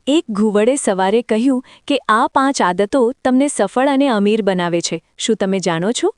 એક ઘુવડે સવારે કહ્યું કે આ 5 આદતો તમને સફળ અને અમીર બનાવે છે. શું તમે જાણો છો?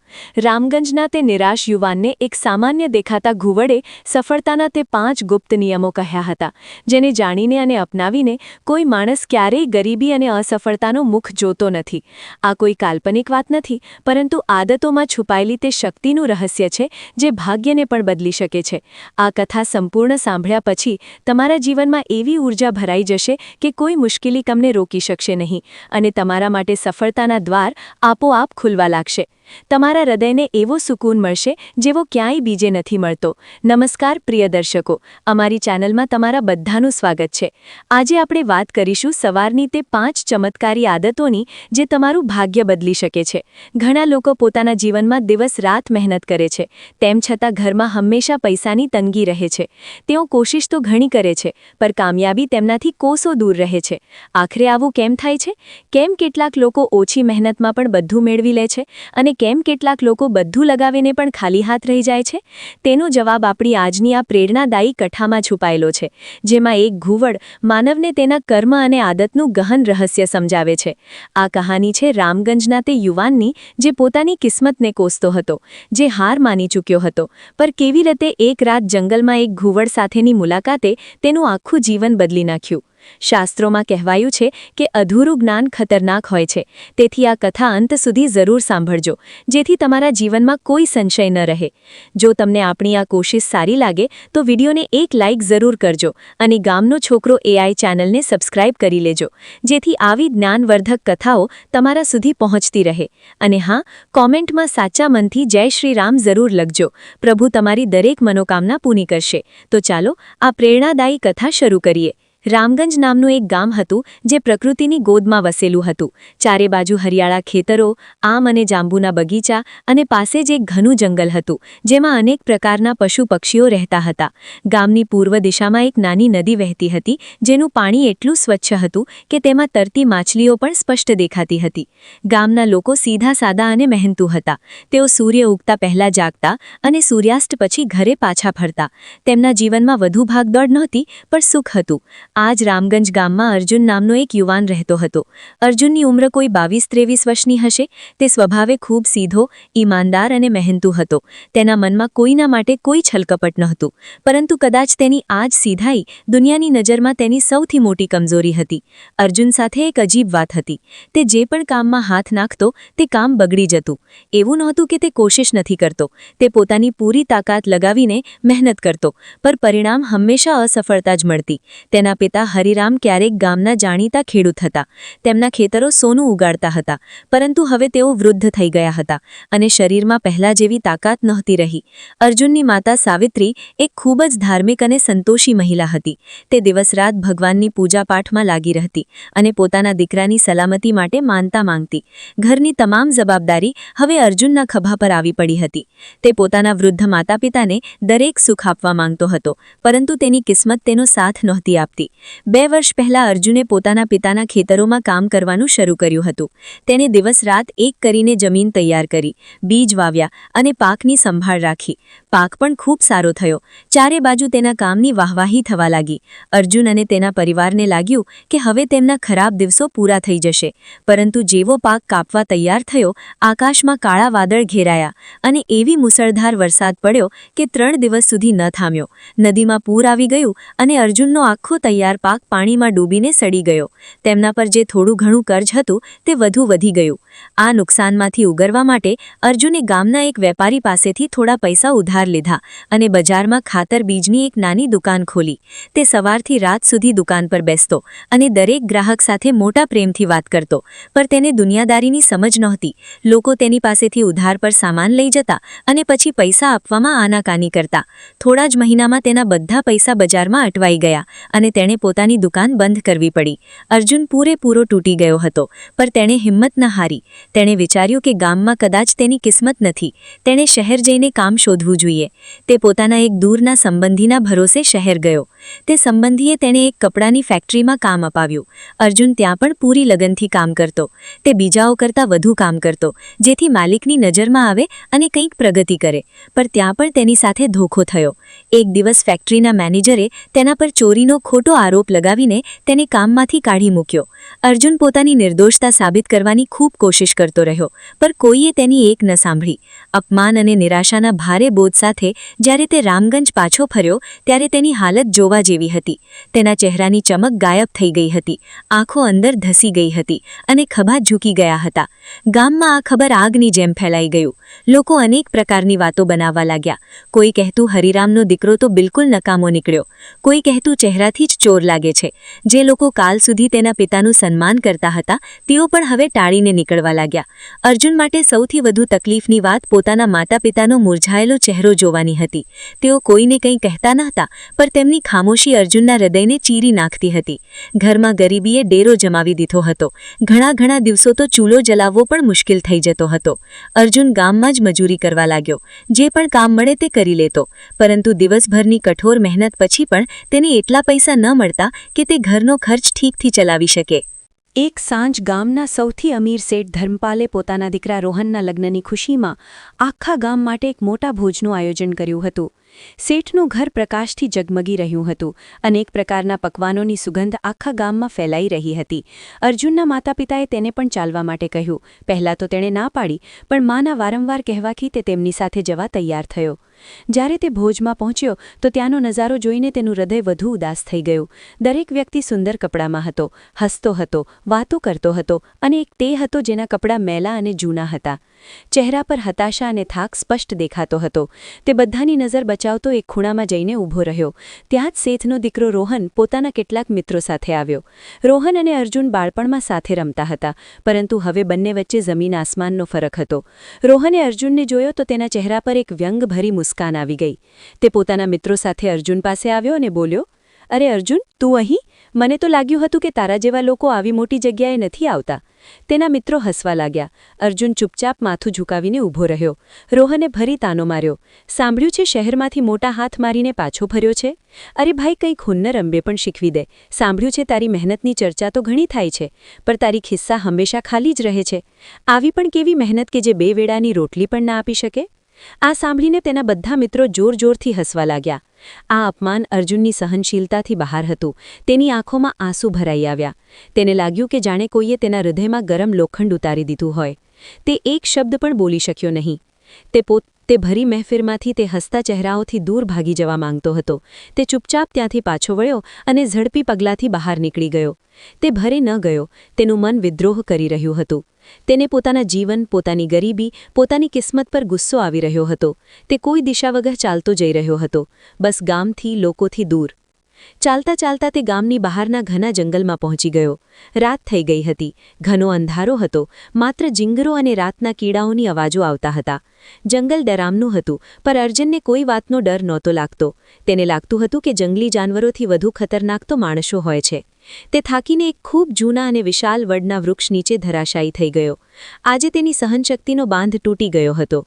રામગંજના તે નિરાશ યુવાનને એક સામાન્ય દેખાતા ઘુવડે સફળતાના તે 5 ગુપ્ત નિયમો કહ્યા હતા, જેને જાણીને અને અપનાવીને કોઈ માણસ ક્યારેય ગરીબી અને અસફળતાનો મુખ જોતો નથી. આ કોઈ કાલ્પનિક વાત નથી, પરંતુ આદતોમાં છુપાયેલી તે શક્તિનું રહસ્ય છે જે ભાગ્યને પણ બદલી શકે છે. આ કથા સંપૂર્ણ સાંભળ્યા પછી તમારા જીવનમાં એવી ઊર્જા ભરાઈ જશે કે કોઈ મુશ્કેલી તમને રોકી શકશે નહીં અને તમારા માટે સફળતાના દ્વાર આપોઆપ ખુલવા લાગશે. તમારા હૃદયને એવો સુકૂન મળશે જેવો ક્યાંય બીજે નથી મળતો. નમસ્કાર પ્રિય દર્શકો, અમારી ચેનલમાં તમારા બધાનું સ્વાગત છે. આજે આપણે વાત કરીશું સવારની તે 5 ચમત્કારી આદતોની જે તમારું ભાગ્ય બદલી શકે છે. ઘણા લોકો પોતાના જીવનમાં દિવસ-રાત મહેનત કરે છે, તેમ છતાં ઘરમાં હંમેશા પૈસાની તંગી રહે છે. તેઓ કોશિશ તો ઘણી કરે છે, પર કામયાબી તેમનાથી કોસો દૂર રહે છે. આખરે આવું કેમ થાય છે? કેમ કેટલાક લોકો ઓછી મહેનતમાં પણ બધું મેળવી લે છે અને કેમ કેટલાક લોકો બધું લગાવીને પણ ખાલી હાથ રહી જાય છે? તેનો જવાબ આપણી આજની આ પ્રેરણાદાયી કથામાં છુપાયેલો છે, જેમાં એક ઘુવડ માનવને તેના કર્મ અને આદતનું ગહન રહસ્ય સમજાવે છે. આ કહાની છે રામગંજના તે યુવાનની જે પોતાની કિસ્મતને કોસતો હતો, જે હાર માની ચૂક્યો હતો, પર કેવી રીતે એક રાત જંગલમાં એક ઘુવડ સાથેની મુલાકાતે તેનું આખું જીવન બદલી નાખ્યું. શાસ્ત્રોમાં કહેવાયું છે કે અધૂરું જ્ઞાન ખતરનાક હોય છે, તેથી આ કથા અંત સુધી જરૂર સાંભળજો, જેથી તમારા જીવનમાં કોઈ સંશય ન રહે. જો તમને આપણી આ કોશિશ સારી લાગે તો વિડીયોને એક લાઇક જરૂર કરજો અને ગામનો છોકરો AI ચેનલને સબસ્ક્રાઇબ કરી લેજો, જેથી આવી જ્ઞાનવર્ધક કથાઓ તમારા સુધી પહોંચતી રહે. અને હા, કોમેન્ટમાં સાચા મનથી જય શ્રી રામ જરૂર લખજો. પ્રભુ તમારી દરેક મનોકામના પૂરી કરશે. તો ચાલો આ પ્રેરણાદાયી કથા શરૂ કરીએ. રામગંજ નામનું એક ગામ હતું જે પ્રકૃતિની ગોદમાં વસેલું હતું. ચારે બાજુ હરિયાળા ખેતરો, આમ અને જાંબુના બગીચા અને પાસે જ એક ઘનું જંગલ હતું, જેમાં અનેક પ્રકારના પશુ પક્ષીઓ રહેતા હતા. ગામની પૂર્વ દિશામાં એક નાની નદી વહેતી હતી, જેનું પાણી એટલું સ્વચ્છ હતું કે તેમાં તરતી માછલીઓ પણ સ્પષ્ટ દેખાતી હતી. ગામના લોકો સીધા સાદા અને મહેનતુ હતા. તેઓ સૂર્ય ઉગતા પહેલા જાગતા અને સૂર્યાસ્ત પછી ઘરે પાછા ફરતા. તેમના જીવનમાં વધુ ભાગદોડ નહોતી, પણ સુખ હતું. આજ રામગંજ ગામમાં અર્જુન નામનો એક યુવાન રહેતો હતો. અર્જુનની ઉંમર કોઈ 22-23 વર્ષની હશે. તે સ્વભાવે ખૂબ સીધો, ઈમાનદાર અને મહેનતુ હતો. તેના મનમાં કોઈના માટે કોઈ છલકપટ નહોતું, પરંતુ કદાચ તેની આ જ સીધાઈ દુનિયાની નજરમાં તેની સૌથી મોટી કમજોરી હતી. અર્જુન સાથે એક અજીબ વાત હતી. તે જે પણ કામમાં હાથ નાખતો તે કામ બગડી જતું. એવું નહોતું કે તે કોશિશ નથી કરતો, તે પોતાની પૂરી તાકાત લગાવીને મહેનત કરતો, પર પરિણામ હંમેશા અસફળતા જ મળતી. તેના પિતા હરિરામ ક્યારેક ગામના જાણીતા ખેડૂત હતા. તેમના ખેતરો સોનું ઉગાડતા હતા, પરંતુ હવે તેઓ વૃદ્ધ થઈ ગયા હતા અને શરીરમાં પહેલા જેવી તાકાત નહોતી રહી. અર્જુનની માતા સાવિત્રી એક ખૂબ જ ધાર્મિક અને સંતોષી મહિલા હતી. તે દિવસ-રાત ભગવાનની પૂજાપાઠમાં લાગી રહેતી અને પોતાના દીકરાની સલામતી માટે માનતા માંગતી. ઘરની તમામ જવાબદારી હવે અર્જુનના ખભા પર આવી પડી હતી. તે પોતાના વૃદ્ધ માતા-પિતાને દરેક સુખ આપવા માંગતો હતો, પરંતુ તેની કિસ્મત તેનો સાથ નહોતી આપતી. 2 વર્ષ પહેલા અર્જુને પોતાના પિતાના ખેતરોમાં કામ કરવાનું શરૂ કર્યું હતું. તેણે દિવસ-રાત એક કરીને જમીન તૈયાર કરી, બીજ વાવ્યા અને પાકની સંભાળ રાખી. પાક પણ ખૂબ સારો થયો. ચારે બાજુ તેના કામની વાહવાહી થવા લાગી. અર્જુન અને તેના પરિવારને લાગ્યું કે હવે તેમના ખરાબ દિવસો પૂરા થઈ જશે. પરંતુ જેવો પાક કાપવા તૈયાર થયો, આકાશમાં કાળા વાદળ ઘેરાયા અને એવી મુસળધાર વરસાદ પડ્યો કે 3 દિવસ સુધી ન થામ્યો. નદીમાં પૂર આવી ગયું અને અર્જુનનો આખો તૈયાર પાક પાણીમાં ડૂબીને સડી ગયો. તેમના પર જે થોડું ઘણું કર્જ હતું તે વધુ વધી ગયું. આ નુકસાનમાંથી ઉગરવા માટે અર્જુને ગામના એક વેપારી પાસેથી થોડા પૈસા ઉધાર લીધા અને બજારમાં ખાતર બીજની એક નાની દુકાન ખોલી. તે સવારથી રાત સુધી દુકાન પર બેસતો અને દરેક ગ્રાહક સાથે મોટા પ્રેમથી વાત કરતો, પર તેને દુનિયાદારીની સમજ નહોતી. લોકો તેની પાસેથી ઉધાર પર સામાન લઈ જતા અને પછી પૈસા આપવામાં આનાકાની કરતા. થોડા જ મહિનામાં તેના બધા પૈસા બજારમાં અટવાઈ ગયા અને તેણે પોતાની દુકાન બંધ કરવી પડી. અર્જુન પૂરેપૂરો તૂટી ગયો હતો, પર તેણે હિંમત ન હારી. તેણે વિચાર્યું કે ગામમાં કદાચ તેની કિસ્મત નથી. તેણે શહેર જઈને કામ શોધવું જોઈએ. તે પોતાના એક દૂરના સંબંધીના ભરોસે શહેર ગયો. તે સંબંધીએ તેણે એક કપડાની ફેક્ટરીમાં કામ અપાવ્યું. અર્જુન ત્યાં પણ પૂરી લગનથી કામ કરતો. તે બીજાઓ કરતાં વધુ કામ કરતો, જેથી માલિકની નજરમાં આવે અને કંઈક પ્રગતિ કરે. પર ત્યાં પણ તેની સાથે ધોખો થયો. એક દિવસ ફેક્ટરીના મેનેજરે તેના પર ચોરીનો ખોટો આરોપ લગાવીને તેને કામમાંથી કાઢી મૂક્યો. અર્જુન પોતાની નિર્દોષતા સાબિત કરવાની ખૂબ કોશિશ કરતો રહ્યો, પર કોઈએ તેની એક ન સાંભળી. અપમાન અને નિરાશાના ભારે બોધ સાથે જ્યારે તે રામગંજ પાછો ફર્યો ત્યારે તેની હાલત જોવા જેવી હતી. તેના ચહેરાની ચમક ગાયબ થઈ ગઈ હતી, આંખો અંદર ધસી ગઈ હતી અને ખભા ઝૂકી ગયા હતા. ગામમાં આ ખબર આગની જેમ ફેલાઈ ગયું. લોકો અનેક પ્રકારની વાતો બનાવવા લાગ્યા. કોઈ કહેતું હરિરામનો દીકરો તો બિલકુલ નકામો નીકળ્યો, કોઈ કહેતું ચહેરાથી જ ચોર લાગે છે. જે લોકો કાલ સુધી તેના પિતાનું સન્માન કરતા હતા તેઓ પણ હવે ટાળીને નીકળવા લાગ્યા. અર્જુન માટે સૌથી વધુ તકલીફની વાત પોતાના માતા પિતાનો મુરઝાયેલો ચહેરો જોવાની હતી. તેઓ કોઈને કંઈ કહેતા નહોતા, પર તેમની ખામોશી અર્જુનના હૃદયને ચીરી નાખતી હતી. ઘરમાં ગરીબીએ ડેરો જમાવી દીધો હતો. ઘણા દિવસો તો ચૂલો જલાવવો પણ મુશ્કેલ થઈ જતો હતો. અર્જુન ગામમાં જ મજૂરી કરવા લાગ્યો. જે પણ કામ મળે તે કરી લેતો, પરંતુ દિવસભરની કઠોર મહેનત પછી પણ તેને એટલા પૈસા ન મળતા કે તે ઘરનો ખર્ચ ઠીકથી ચલાવી શકે. એક સાંજ ગામના સૌથી અમીર શેઠ ધર્મપાલે પોતાના દીકરા રોહનના લગ્નની ખુશીમાં આખા ગામ માટે એક મોટા ભોજનું આયોજન કર્યું હતું. શેઠનું ઘર પ્રકાશથી જગમગી રહ્યું હતું. અનેક પ્રકારના પકવાનોની સુગંધ આખા ગામમાં ફેલાઈ રહી હતી. અર્જુનના માતા પિતાએ તેને પણ ચાલવા માટે કહ્યું. પહેલાં તો તેણે ના પાડી, પણ માના વારંવાર કહેવાથી તે તેમની સાથે જવા તૈયાર થયો. જ્યારે તે ભોજમાં પહોંચ્યો તો ત્યાંનો નજારો જોઈને તેનું હૃદય વધુ ઉદાસ થઈ ગયું. દરેક વ્યક્તિ સુંદર કપડામાં હતો, હસતો હતો, વાતો કરતો હતો, અને એક તે હતો જેના કપડાં મેલા અને જૂના હતા. ચહેરા પર હતાશા અને થાક સ્પષ્ટ દેખાતો હતો. તે બધાની નજર બચાવતો એક ખૂણામાં જઈને ઊભો રહ્યો. ત્યાં જ શેઠનો દીકરો રોહન પોતાના કેટલાક મિત્રો સાથે આવ્યો. રોહન અને અર્જુન બાળપણમાં સાથે રમતા હતા, પરંતુ હવે બંને વચ્ચે જમીન આસમાનનો ફરક હતો. રોહને અર્જુનને જોયો તો તેના ચહેરા પર એક વ્યંગભરી મુસ્કાન આવી ગઈ. તે પોતાના મિત્રો સાથે અર્જુન પાસે આવ્યો અને બોલ્યો, અરે અર્જુન, તું અહીં? મને તો લાગ્યું હતું કે તારા જેવા લોકો આવી મોટી જગ્યાએ નથી આવતા. તેના મિત્રો હસવા લાગ્યા. અર્જુન ચૂપચાપ માથું ઝુકાવીને ઊભો રહ્યો. રોહને ફરી તાનો માર્યો. સાંભળ્યું છે શહેરમાંથી મોટા હાથ મારીને પાછો ફર્યો છે? અરે ભાઈ, કંઈક હુન્નર અંબે પણ શીખવી દે. સાંભળ્યું છે તારી મહેનતની ચર્ચા તો ઘણી થાય છે, પણ તારી ખિસ્સા હંમેશા ખાલી જ રહે છે. આવી પણ કેવી મહેનત કે જે 2 વેળાની રોટલી પણ ના આપી શકે? આ સાંભળીને તેના બધા મિત્રો જોરથી હસવા લાગ્યા. આ અપમાન અર્જુનની સહનશીલતાથી બહાર હતું. તેની આંખોમાં આંસુ ભરાઈ આવ્યા. તેને લાગ્યું કે જાણે કોઈએ તેના હૃદયમાં ગરમ લોખંડ ઉતારી દીધું હોય. તે એક શબ્દ પણ બોલી શક્યો નહીં. તે ભરી મહેફિલમાંથી તે હસતા ચહેરાઓથી દૂર ભાગી જવા માંગતો હતો. તે ચૂપચાપ ત્યાંથી પાછો વળ્યો અને ઝડપી પગલાંથી બહાર નીકળી ગયો. તે ભરે ન ગયો. તેનું મન વિદ્રોહ કરી રહ્યું હતું. તેને પોતાના જીવન, પોતાની ગરીબી, પોતાની કિસ્મત પર ગુસ્સો આવી રહ્યો હતો. તે કોઈ દિશા વગર ચાલતો જઈ રહ્યો હતો, બસ ગામથી, લોકોથી દૂર. ચાલતા તે ગામની બહારના ઘના જંગલમાં પહોંચી ગયો. રાત થઈ ગઈ હતી. ઘનો અંધારો હતો. માત્ર જીંગરો અને રાતના કીડાઓની અવાજો આવતા હતા. જંગલ ડરામનું હતું, પર અર્જુનને કોઈ વાતનો ડર નહોતો લાગતો. તેને લાગતું હતું કે જંગલી જાનવરોથી વધુ ખતરનાક તો માણસો હોય છે. તે થાકીને એક ખૂબ જૂના અને વિશાળ વડના વૃક્ષ નીચે ધરાશાયી થઈ ગયો. આજે તેની સહનશક્તિનો બાંધ તૂટી ગયો હતો.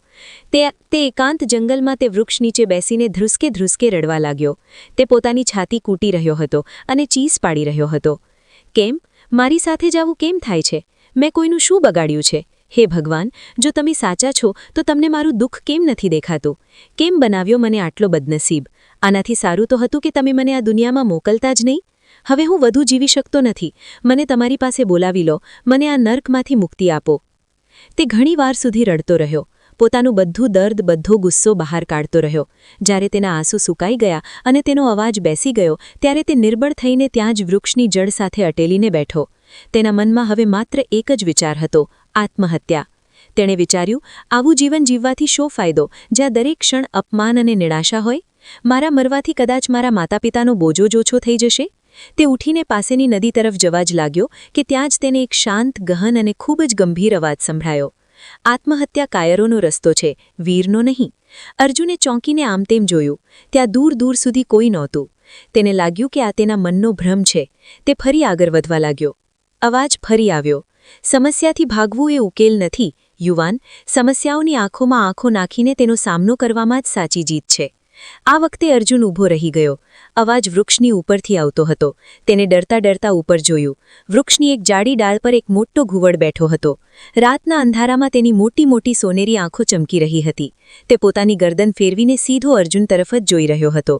તે એકાંત જંગલમાં તે વૃક્ષ નીચે બેસીને ધ્રુસકે રડવા લાગ્યો. તે પોતાની છાતી કૂટી રહ્યો હતો અને ચીસ પાડી રહ્યો હતો. કેમ? મારી સાથે જવું કેમ થાય છે? મેં કોઈનું શું બગાડ્યું છે? હે ભગવાન, જો તમે સાચા છો તો તમને મારું દુઃખ કેમ નથી દેખાતું? કેમ બનાવ્યો મને આટલો બદનસીબ? આનાથી સારું તો હતું કે તમે મને આ દુનિયામાં મોકલતા જ નહીં. હવે હું વધુ જીવી શકતો નથી. મને તમારી પાસે બોલાવી લો. મને આ નર્કમાંથી મુક્તિ આપો. તે ઘણી વાર સુધી રડતો રહ્યો. પોતાનું બધું દર્દ, બધો ગુસ્સો બહાર કાઢતો રહ્યો. જ્યારે તેના આંસુ સુકાઈ ગયા અને તેનો અવાજ બેસી ગયો ત્યારે તે નિર્બળ થઈને ત્યાં જ વૃક્ષની જડ સાથે અટેલીને બેઠો. તેના મનમાં હવે માત્ર એક જ વિચાર હતો, આત્મહત્યા. તેણે વિચાર્યું, આવું જીવન જીવવાથી શો ફાયદો જ્યાં દરેક ક્ષણ અપમાન અને નિરાશા હોય? મારા મરવાથી કદાચ મારા માતા પિતાનો બોજો જ ઓછો થઈ જશે. તે ઉઠીને પાસેની નદી તરફ જવા જ લાગ્યો કે ત્યાં જ તેને એક શાંત, ગહન અને ખૂબ જ ગંભીર અવાજ સંભળાયો. આત્મહત્યા કાયરોનો રસ્તો છે, વીરનો નહીં. અર્જુને ચોંકીને આમ તેમ જોયું. ત્યાં દૂર સુધી કોઈ નહોતું. તેને લાગ્યું કે આ તેના મનનો ભ્રમ છે. તે ફરી આગળ વધવા લાગ્યો. અવાજ ફરી આવ્યો. સમસ્યાથી ભાગવું એ ઉકેલ નથી, યુવાન. સમસ્યાઓની આંખોમાં આંખો નાખીને તેનો સામનો કરવામાં જ સાચી જીત છે. આ વખતે અર્જુન ઊભો રહી ગયો. અવાજ વૃક્ષની ઉપરથી આવતો હતો. તેને ડરતા ડરતા ઉપર જોયું. વૃક્ષની એક જાડી ડાળ પર એક મોટો ઘુવડ બેઠો હતો. રાતના અંધારામાં તેની મોટી મોટી સોનેરી આંખો ચમકી રહી હતી. તે પોતાની ગરદન ફેરવીને સીધો અર્જુન તરફ જ જોઈ રહ્યો હતો.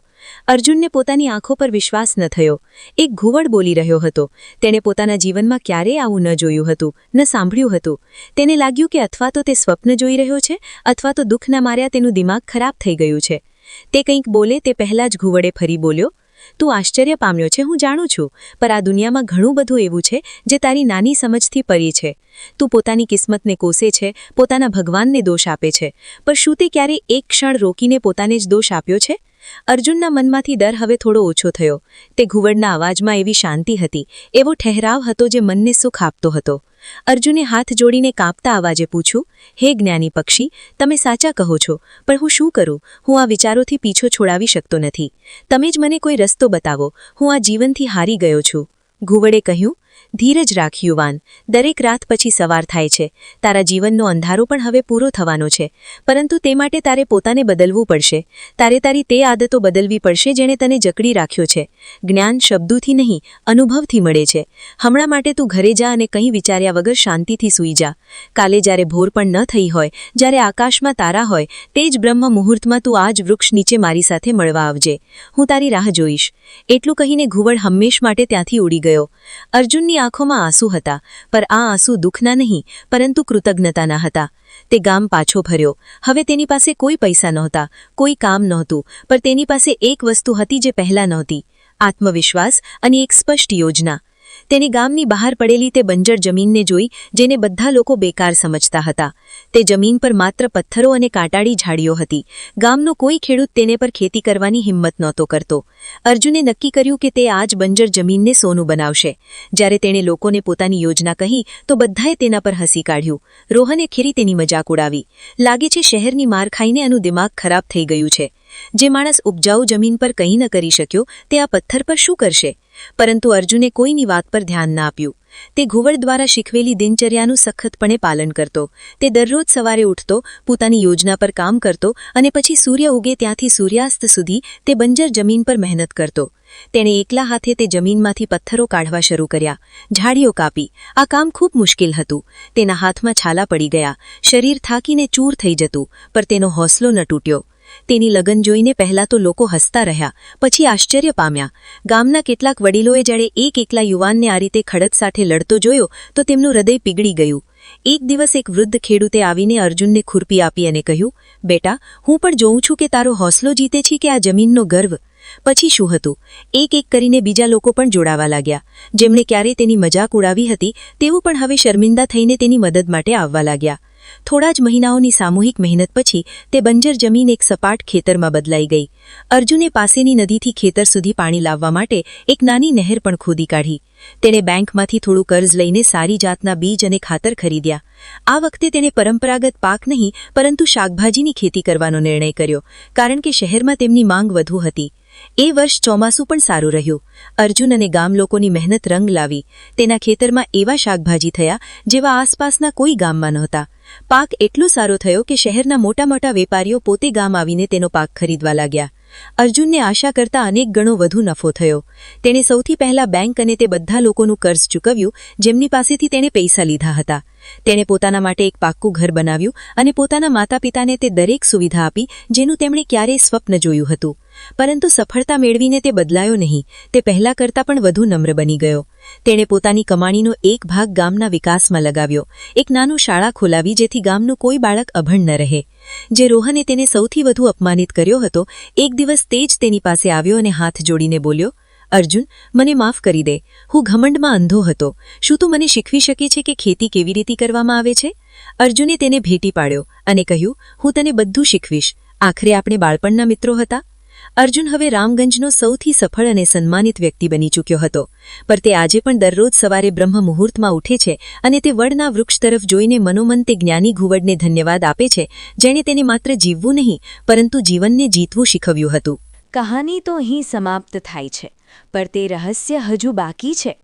અર્જુનને પોતાની આંખો પર વિશ્વાસ ન થયો. એક ઘુવડ બોલી રહ્યો હતો. તેણે પોતાના જીવનમાં ક્યારેય આવું ન જોયું હતું, ન સાંભળ્યું હતું. તેને લાગ્યું કે અથવા તો તે સ્વપ્ન જોઈ રહ્યો છે અથવા તો દુઃખના માર્યા તેનું દિમાગ ખરાબ થઈ ગયું છે. તે કંઈક બોલે તે પહેલાં જ ઘુવડે ફરી બોલ્યો, તું આશ્ચર્ય પામ્યો છે, હું જાણું છું, પર આ દુનિયામાં ઘણું બધું એવું છે જે તારી નાની સમજથી પરી છે. તું પોતાની કિસ્મતને કોસે છે, પોતાના ભગવાનને દોષ આપે છે, પર શું તે ક્યારેય એક ક્ષણ રોકીને પોતાને જ દોષ આપ્યો છે? અર્જુનના મનમાંથી ડર હવે થોડો ઓછો થયો. તે ઘુવડના અવાજમાં એવી શાંતિ હતી, એવો ઠહેરાવ હતો જે મનને સુખ આપતો હતો. અર્જુને હાથ જોડીને કાંપતા અવાજે પૂછ્યું, હે જ્ઞાની પક્ષી, તમે સાચા કહો છો, પણ હું શું કરું? હું આ વિચારોથી પીછો છોડાવી શકતો નથી. તમે જ મને કોઈ રસ્તો બતાવો. હું આ જીવનથી હારી ગયો છું. ઘુવડે કહ્યું, ધીરજ રાખ યુવાન, દરેક રાત પછી સવાર થાય છે. તારા જીવનનો અંધારો પણ હવે પૂરો થવાનો છે, પરંતુ તે માટે તારે પોતાને બદલવું પડશે. તારે તારી તે આદતો બદલવી પડશે જેણે તને જકડી રાખ્યો છે. જ્ઞાન શબ્દોથી નહીં, અનુભવથી મળે છે. હમણાં માટે તું ઘરે જા અને કંઈ વિચાર્યા વગર શાંતિથી સૂઈ જા. કાલે જ્યારે ભોર પણ ન થઈ હોય, જ્યારે આકાશમાં તારા હોય, તે જ બ્રહ્મ મુહૂર્તમાં તું આ જ વૃક્ષ નીચે મારી સાથે મળવા આવજે. હું તારી રાહ જોઈશ. એટલું કહીને ઘુવડ હંમેશ માટે ત્યાંથી ઉડી ગયો. અર્જુનની આંખોમાં આંસુ હતા, પર આ આંસુ દુઃખના નહીં, પરંતુ કૃતજ્ઞતાના હતા. તે ગામ પાછો ફર્યો. હવે તેની પાસે કોઈ પૈસા નહોતા, કોઈ કામ નહોતું, પર તેની પાસે એક વસ્તુ હતી જે પહેલાં નહોતી: આત્મવિશ્વાસ અને એક સ્પષ્ટ યોજના. તેને ગામની બહાર પડેલી તે બંજર જમીનને જોઈ જેને બધા લોકો બેકાર સમજતા હતા. તે જમીન પર માત્ર પથ્થરો અને કાંટાળી ઝાડીઓ હતી. ગામનો કોઈ ખેડૂત તેને પર ખેતી કરવાની હિંમત નહોતો કરતો. અર્જુને નક્કી કર્યું કે તે આ જ બંજર જમીનને સોનું બનાવશે. જ્યારે તેણે લોકોને પોતાની યોજના કહી તો બધાએ તેના પર હસી કાઢ્યું. રોહને ખીરી તેની મજાક ઉડાવી. લાગે છે શહેરની માર ખાઈને એનું દિમાગ ખરાબ થઈ ગયું છે. જે માણસ ઉપજાઉ જમીન પર કંઈ ન કરી શક્યો તે આ પથ્થર પર શું કરશે? પરંતુ અર્જુને કોઈની વાત પર ધ્યાન ના આપ્યું. તે ઘુવડ દ્વારા શીખવેલી દિનચર્યાનું સખતપણે પાલન કરતો. તે દરરોજ સવારે ઉઠતો, પોતાની યોજના પર કામ કરતો અને પછી સૂર્ય ઉગે ત્યાંથી સૂર્યાસ્ત સુધી તે બંજર જમીન પર મહેનત કરતો. તેણે એકલા હાથે તે જમીનમાંથી પથ્થરો કાઢવા શરૂ કર્યા, ઝાડીઓ કાપી. આ કામ ખૂબ મુશ્કેલ હતું. તેના હાથમાં છાલા પડી ગયા, શરીર થાકીને ચૂર થઈ જતું, પર તેનો હૌસલો ન તૂટ્યો. તેની લગન જોઈને પહેલાં તો લોકો હસતા રહ્યા, પછી આશ્ચર્ય પામ્યા. ગામના કેટલાક વડીલોએ જ્યારે એક એકલા યુવાનને આ રીતે ખડક સાથે લડતો જોયો તો તેમનું હૃદય પીગળી ગયું. એક દિવસ એક વૃદ્ધ ખેડૂતે આવીને અર્જુનને ખુરપી આપી અને કહ્યું, બેટા, હું પણ જોઉં છું કે તારો હૌસલો જીતે છે કે આ જમીનનો ગર્વ. પછી શું હતું? એક એક કરીને બીજા લોકો પણ જોડાવા લાગ્યા. જેમણે ક્યારે તેની મજાક ઉડાવી હતી તેઓ પણ હવે શર્મિંદા થઈને તેની મદદ માટે આવવા લાગ્યા. થોડા જ મહિનાઓની સામૂહિક મહેનત પછી તે બંજર જમીન એક સપાટ ખેતરમાં બદલાઈ ગઈ. અર્જુને પાસેની નદીથી ખેતર સુધી પાણી લાવવા માટે એક નાની નહેર પણ ખોદી કાઢી. તેણે બેંકમાંથી થોડું કર્જ લઈને સારી જાતના બીજ અને ખાતર ખરીદ્યા. આ વખતે તેણે પરંપરાગત પાક નહીં પરંતુ શાકભાજીની ખેતી કરવાનો નિર્ણય કર્યો, કારણ કે શહેરમાં તેમની માંગ વધુ હતી. એ વર્ષ ચોમાસું પણ સારું રહ્યું. અર્જુન અને ગામ લોકોની મહેનત રંગ લાવી. તેના ખેતરમાં એવા શાકભાજી થયા જેવા આસપાસના કોઈ ગામમાં નહોતા. પાક એટલો સારો થયો કે શહેરના મોટા મોટા વેપારીઓ પોતે ગામ આવીને તેનો પાક ખરીદવા લાગ્યા. અર્જુનને આશા કરતાં અનેક ગણો વધુ નફો થયો. તેણે સૌથી પહેલા બેંક અને તે બધા લોકોનું કર્જ ચૂકવ્યું જેમની પાસેથી તેણે પૈસા લીધા હતા. તેણે પોતાના માટે એક પાક્કું ઘર બનાવ્યું અને પોતાના માતા પિતાને તે દરેક સુવિધા આપી જેનું તેમણે ક્યારેય સ્વપ્ન જોયું હતું. પરંતુ સફળતા મેળવીને તે બદલાયો નહીં. તે પહેલા કરતાં પણ વધુ નમ્ર બની ગયો. તેણે પોતાની કમાણીનો એક ભાગ ગામના વિકાસમાં લગાવ્યો. એક નાનું શાળા ખોલાવી જેથી ગામનું કોઈ બાળક અભણ ન રહે. જે રોહને તેને સૌથી વધુ અપમાનિત કર્યો હતો, એક દિવસ તે જ તેની પાસે આવ્યો અને હાથ જોડીને બોલ્યો, અર્જુન, મને માફ કરી દે. હું ઘમંડમાં અંધો હતો. શું તું મને શીખવી શકે છે કે ખેતી કેવી રીતે કરવામાં આવે છે? અર્જુને તેને ભેટી પાડ્યો અને કહ્યું, હું તને બધું શીખવીશ. આખરે આપણે બાળપણના મિત્રો હતા. અર્જુન હવે રામગંજનો સૌથી સફળ અને સન્માનિત વ્યક્તિ બની ચૂક્યો હતો. પર તે આજે પણ દરરોજ સવારે બ્રહ્મ મુહૂર્તમાં ઉઠે છે અને તે વડના વૃક્ષ તરફ જોઈને મનોમન તે જ્ઞાની ઘુવડને ધન્યવાદ આપે છે જેણે તેને માત્ર જીવવું નહીં પરંતુ જીવનને જીતવું શીખવ્યું હતું. કહાની તો અહીં સમાપ્ત થાય છે, પર તે રહસ્ય હજુ બાકી છે.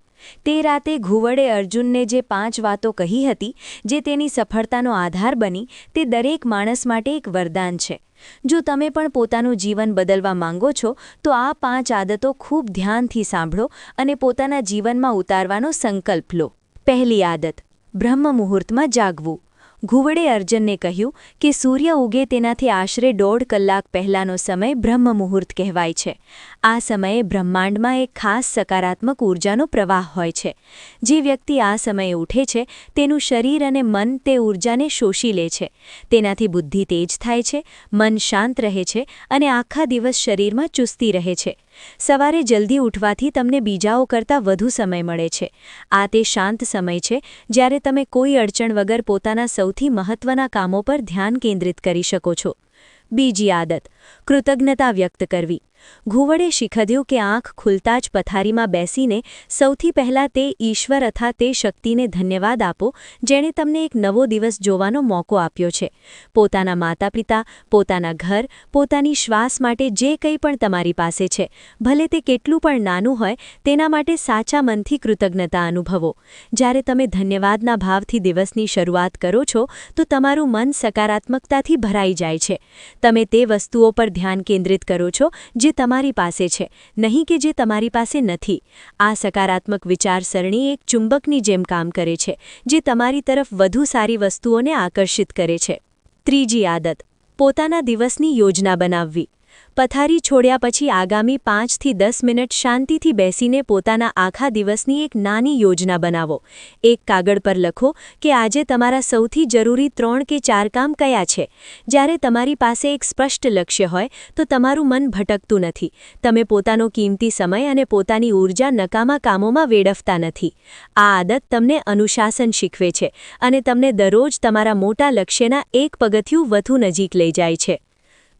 તે રાતે ઘુવડે અર્જુનને જે 5 વાતો કહી હતી જે તેની સફળતાનો આધાર બની, તે દરેક માણસ માટે એક વરદાન છે. જો તમે પણ પોતાનું જીવન બદલવા માંગો છો તો આ 5 આદતો ખૂબ ધ્યાનથી સાંભળો અને પોતાના જીવનમાં ઉતારવાનો સંકલ્પ લો. પહેલી આદત, બ્રહ્મ મુહૂર્તમાં જાગવું. ઘુવડે અર્જુનને કહ્યું કે સૂર્ય ઉગે તેનાથી આશરે 1.5 કલાક પહેલાંનો સમય બ્રહ્મ મુહૂર્ત કહેવાય છે. આ સમયે બ્રહ્માંડમાં એક ખાસ સકારાત્મક ઊર્જાનો પ્રવાહ હોય છે. જે વ્યક્તિ આ સમયે ઉઠે છે તેનું શરીર અને મન તે ઊર્જાને શોષી લે છે. તેનાથી બુદ્ધિ તેજ થાય છે, મન શાંત રહે છે અને આખા દિવસ શરીરમાં ચુસ્તી રહે છે. સવારે જલ્દી ઉઠવાથી તમને બીજાઓ કરતાં વધુ સમય મળે છે. આ તે શાંત સમય છે જ્યારે તમે કોઈ અડચણ વગર પોતાના સૌથી મહત્વના કામો પર ધ્યાન કેન્દ્રિત કરી શકો છો. બીજી આદત, કૃતજ્ઞતા વ્યક્ત કરવી. ઘુવડે શીખવ્યું કે આંખ ખુલતા જ પથારીમાં બેસીને સૌથી પહેલાં તે ઈશ્વર અથવા તે શક્તિને ધન્યવાદ આપો જેણે તમને એક નવો દિવસ જોવાનો મોકો આપ્યો છે. પોતાના માતા-પિતા, પોતાના ઘર, પોતાની શ્વાસ માટે જે કંઈ પણ તમારી પાસે છે, ભલે તે કેટલું પણ નાનું હોય, તેના માટે સાચા મનથી કૃતજ્ઞતા અનુભવો. જ્યારે તમે ધન્યવાદના ભાવથી દિવસની શરૂઆત કરો છો તો તમારું મન સકારાત્મકતાથી ભરાઈ જાય છે. તમે તે વસ્તુઓ પર ધ્યાન કેન્દ્રિત કરો છો જે તમારી પાસે છે, નહીં કે જે તમારી પાસે નથી. આ સકારાત્મક વિચારસરણી એક ચુંબકની જેમ કામ કરે છે, જે તમારી તરફ વધુ સારી વસ્તુઓને આકર્ષિત કરે છે. ત્રીજી આદત, પોતાના દિવસની યોજના બનાવવી. પથારી છોડ્યા પછી આગામી 5 થી 10 મિનિટ શાંતિથી બેસીને પોતાના આખા દિવસની એક નાની યોજના બનાવો. એક કાગળ પર લખો કે આજે તમારા સૌથી જરૂરી 3 કે 4 કામ કયા છે. જ્યારે તમારી પાસે એક સ્પષ્ટ લક્ષ્ય હોય તો તમારું મન ભટકતું નથી. તમે પોતાનો કિંમતી સમય અને પોતાની ઊર્જા નકામા કામોમાં વેડફતા નથી. આ આદત તમને અનુશાસન શીખવે છે અને તમને દરરોજ તમારા મોટા લક્ષ્યના એક પગથિયું વધુ નજીક લઈ જાય છે.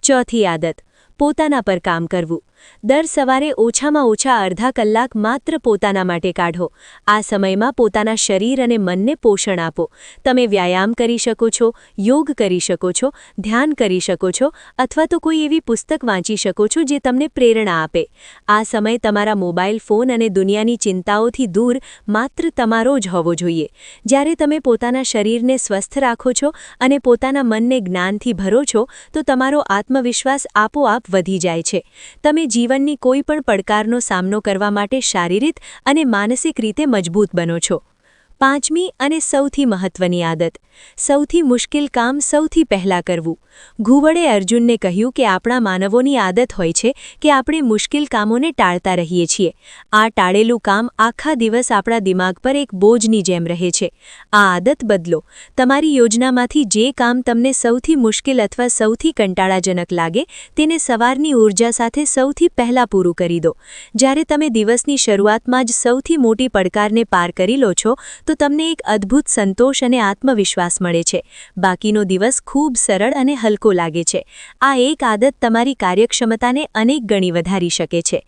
ચોથી આદત, પોતાના પર કામ કરવું. દર સવારે ઓછામાં ઓછા અડધા કલાક માત્ર પોતાના માટે કાઢો. આ સમયમાં પોતાના શરીર અને મનને પોષણ આપો. તમે વ્યાયામ કરી શકો છો, યોગ કરી શકો છો, ધ્યાન કરી શકો છો અથવા તો કોઈ એવી પુસ્તક વાંચી શકો છો જે તમને પ્રેરણા આપે. આ સમય તમારા મોબાઈલ ફોન અને દુનિયાની ચિંતાઓથી દૂર માત્ર તમારો જ હોવો જોઈએ. જ્યારે તમે પોતાના શરીરને સ્વસ્થ રાખો છો અને પોતાના મનને જ્ઞાનથી ભરો છો તો તમારો આત્મવિશ્વાસ આપોઆપ વધી જાય છે. તમે જીવનની કોઈ પણ પડકારનો સામનો કરવા માટે શારીરિક અને માનસિક રીતે મજબૂત બનો છો. પાંચમી અને સૌથી મહત્વની આદત, સૌથી મુશ્કેલ કામ સૌથી પહેલાં કરવું. ઘુવડે અર્જુનને કહ્યું કે આપણા માનવોની આદત હોય છે કે આપણે મુશ્કેલ કામોને ટાળતા રહીએ છીએ. આ ટાળેલું કામ આખા દિવસ આપણા દિમાગ પર એક બોજની જેમ રહે છે. આ આદત બદલો. તમારી યોજનામાંથી જે કામ તમને સૌથી મુશ્કેલ અથવા સૌથી કંટાળાજનક લાગે તેને સવારની ઊર્જા સાથે સૌથી પહેલાં પૂરું કરી દો. જ્યારે તમે દિવસની શરૂઆતમાં જ સૌથી મોટી પડકારને પાર કરી લો છો તો તમને એક અદ્ભુત સંતોષ અને આત્મવિશ્વાસ મળે છે. બાકીનો દિવસ ખૂબ સરળ અને હલકો લાગે છે. આ એક આદત તમારી કાર્યક્ષમતાને અનેક ગણી વધારી શકે છે.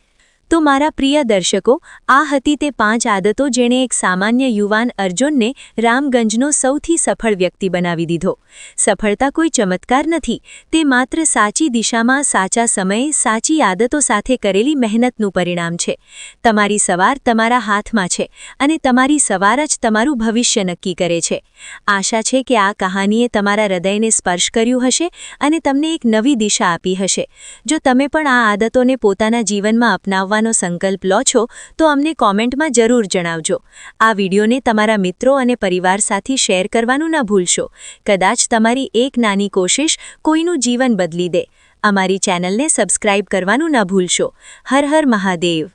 તો મારા પ્રિય દર્શકો, આ હતી તે 5 આદતો જેણે એક સામાન્ય યુવાન અર્જુનને રામગંજનો સૌથી સફળ વ્યક્તિ બનાવી દીધો. સફળતા કોઈ ચમત્કાર નથી, તે માત્ર સાચી દિશામાં સાચા સમયે સાચી આદતો સાથે કરેલી મહેનતનું પરિણામ છે. તમારી સવાર તમારા હાથમાં છે અને તમારી સવાર જ તમારું ભવિષ્ય નક્કી કરે છે. આશા છે કે આ કહાનીએ તમારા હૃદયને સ્પર્શ કર્યું હશે અને તમને એક નવી દિશા આપી હશે. જો તમે પણ આ આદતોને પોતાના જીવનમાં અપનાવવા સંકલ્પ લો છો તો અમને કોમેન્ટમાં જરૂર જણાવજો. આ વિડીયોને તમારા મિત્રો અને પરિવાર સાથે શેર કરવાનું ન ભૂલશો. કદાચ તમારી એક નાની કોશિશ કોઈનું જીવન બદલી દે. અમારી ચેનલને સબસ્ક્રાઇબ કરવાનું ન ભૂલશો. હર હર મહાદેવ.